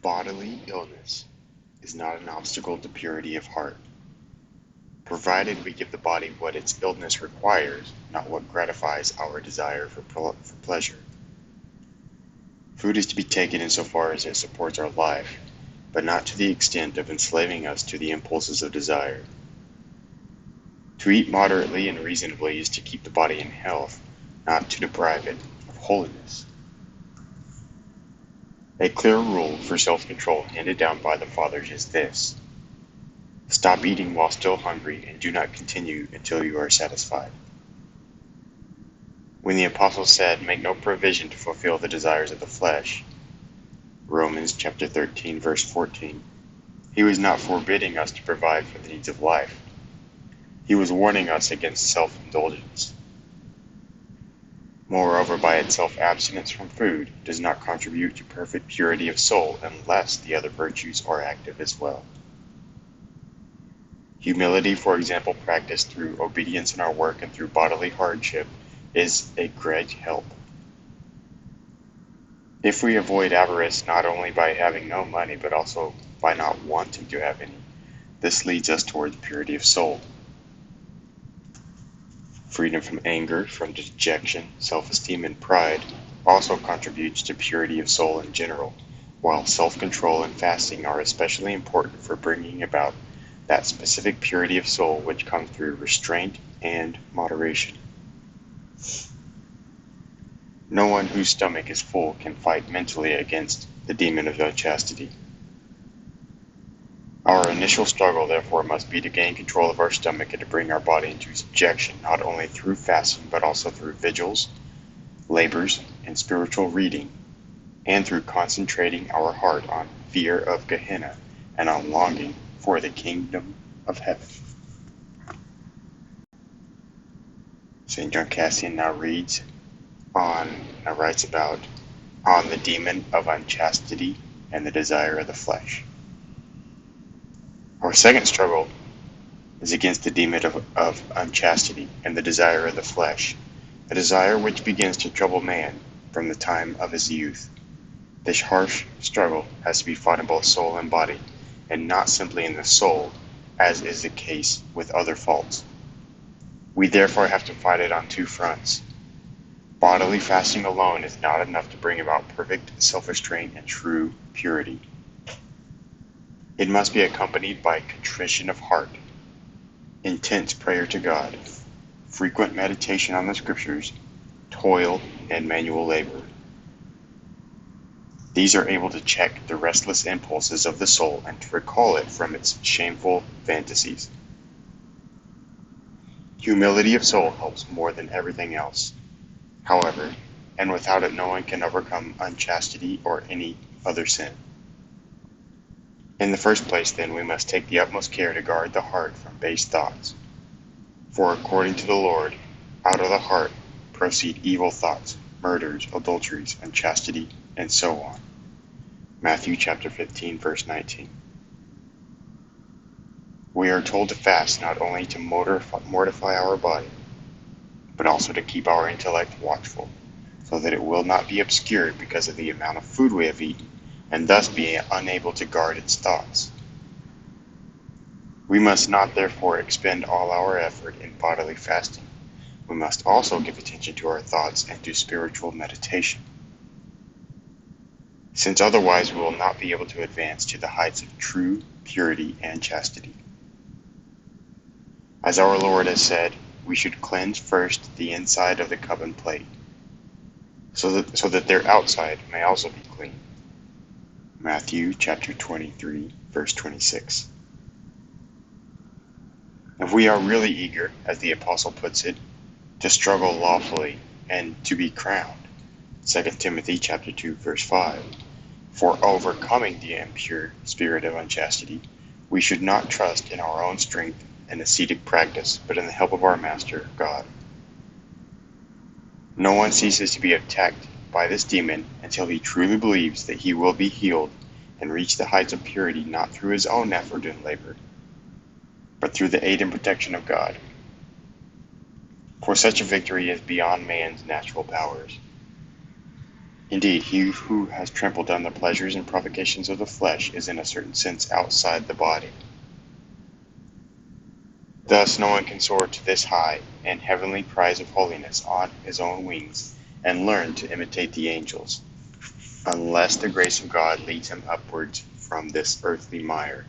Bodily illness is not an obstacle to purity of heart, provided we give the body what its illness requires, not what gratifies our desire for pleasure. Food is to be taken insofar as it supports our life, but not to the extent of enslaving us to the impulses of desire. To eat moderately and reasonably is to keep the body in health, not to deprive it of holiness. A clear rule for self-control handed down by the Fathers is this: stop eating while still hungry and do not continue until you are satisfied. When the Apostle said, "Make no provision to fulfill the desires of the flesh," Romans chapter 13, verse 14, he was not forbidding us to provide for the needs of life. He was warning us against self-indulgence. Moreover, by itself, abstinence from food does not contribute to perfect purity of soul unless the other virtues are active as well. Humility, for example, practiced through obedience in our work and through bodily hardship, is a great help. If we avoid avarice not only by having no money, but also by not wanting to have any, this leads us towards purity of soul. Freedom from anger, from dejection, self-esteem, and pride also contributes to purity of soul in general, while self-control and fasting are especially important for bringing about that specific purity of soul which comes through restraint and moderation. No one whose stomach is full can fight mentally against the demon of unchastity. Our initial struggle, therefore, must be to gain control of our stomach and to bring our body into subjection, not only through fasting, but also through vigils, labors, and spiritual reading, and through concentrating our heart on fear of Gehenna and on longing for the kingdom of heaven. St. John Cassian now writes about on the demon of unchastity and the desire of the flesh. Our second struggle is against the demon of unchastity and the desire of the flesh, a desire which begins to trouble man from the time of his youth. This harsh struggle has to be fought in both soul and body, and not simply in the soul, as is the case with other faults. We therefore have to fight it on two fronts. Bodily fasting alone is not enough to bring about perfect self-restraint and true purity. It must be accompanied by contrition of heart, intense prayer to God, frequent meditation on the Scriptures, toil, and manual labor. These are able to check the restless impulses of the soul and to recall it from its shameful fantasies. Humility of soul helps more than everything else, however, and without it no one can overcome unchastity or any other sin. In the first place, then, we must take the utmost care to guard the heart from base thoughts. For according to the Lord, out of the heart proceed evil thoughts, murders, adulteries, unchastity, and so on. Matthew chapter 15, verse 19. We are told to fast not only to mortify our body, but also to keep our intellect watchful, so that it will not be obscured because of the amount of food we have eaten, and thus be unable to guard its thoughts. We must not therefore expend all our effort in bodily fasting. We must also give attention to our thoughts and to spiritual meditation, since otherwise we will not be able to advance to the heights of true purity and chastity. As our Lord has said, we should cleanse first the inside of the cup and plate, so that their outside may also be clean. Matthew chapter 23, verse 26. If we are really eager, as the Apostle puts it, to struggle lawfully and to be crowned, 2 Timothy chapter 2, verse 5, for overcoming the impure spirit of unchastity, we should not trust in our own strength and ascetic practice, but in the help of our Master, God. No one ceases to be attacked by this demon until he truly believes that he will be healed and reach the heights of purity not through his own effort and labor, but through the aid and protection of God. For such a victory is beyond man's natural powers. Indeed, he who has trampled down the pleasures and provocations of the flesh is in a certain sense outside the body. Thus no one can soar to this high and heavenly prize of holiness on his own wings and learn to imitate the angels, unless the grace of God leads him upwards from this earthly mire